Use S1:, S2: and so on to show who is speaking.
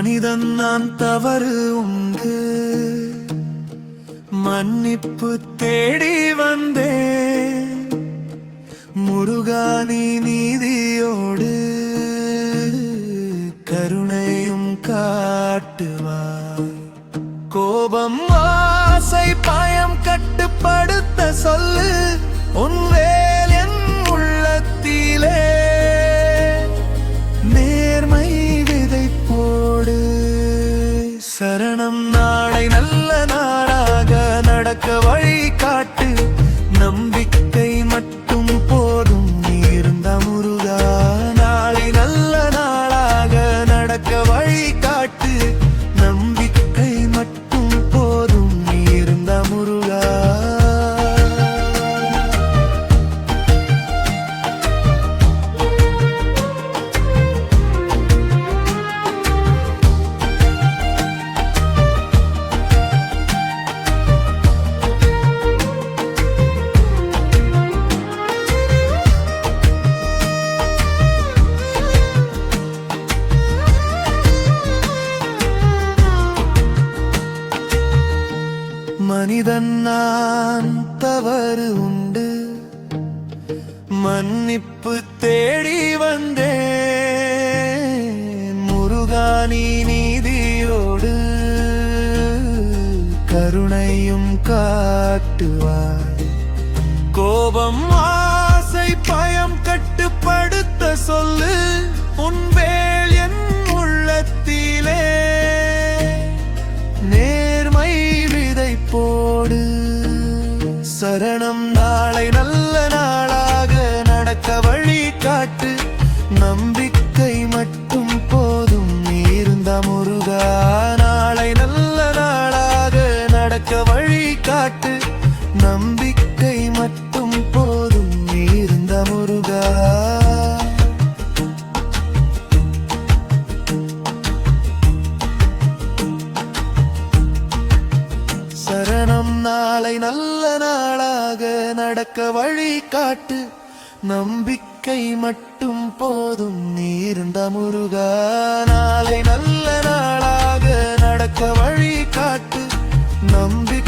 S1: மனிதன் நான் தவறு உண்டு மன்னிப்பு தேடி வந்தேன் முருகா நீ நீதியோடு கருணையும் காட்டுவாய் கோபம் ஆசை பாயம் கட்டுப்படுத்த சொல்லு உன் வேல் என் உள்ளத்திலே நேர்மை விதை போடு சரணம் நாளை நல்ல நாளாக நடக்க வழி காட்டு நம்பிக்கை மட்டும் போதும் நீ இருந்த முருகா நாளை நல்ல நாளாக நடக்க வழி காட்டு நம்பிக்கை மட்டும் போதும் நீ இருந்த முருகா மனிதன் நான் தவறு உண்டு மன்னிப்பு தேடி வந்தேன் முருகா நீ நீதியோடு கருணையும் காட்டுவாய் கோபம் ஆசை பயம் கட்டுப்படுத்த சொல்லு உன் வேல் என் உள்ளத்திலே நேர்மை விதை போடு சரணம் நாளை நல்ல நாளாக நடக்க வழி காட்டு நம்பிக்கை மட்டும் போதும் நீ இருந்த முருகா நாளை நல்ல நாளாக நடக்க வழி காட்டு நம்பிக்கை மட்டும் போதும் நீ இருந்த முருகா சரணம் நாளை நல்ல நாளாக நடக்க வழி காட்டு நம்பிக்கை மட்டும் போதும் நீ இருந்த முருகா நாளை நல்ல நாளாக நடக்க வழி காட்டு நம்பிக்கை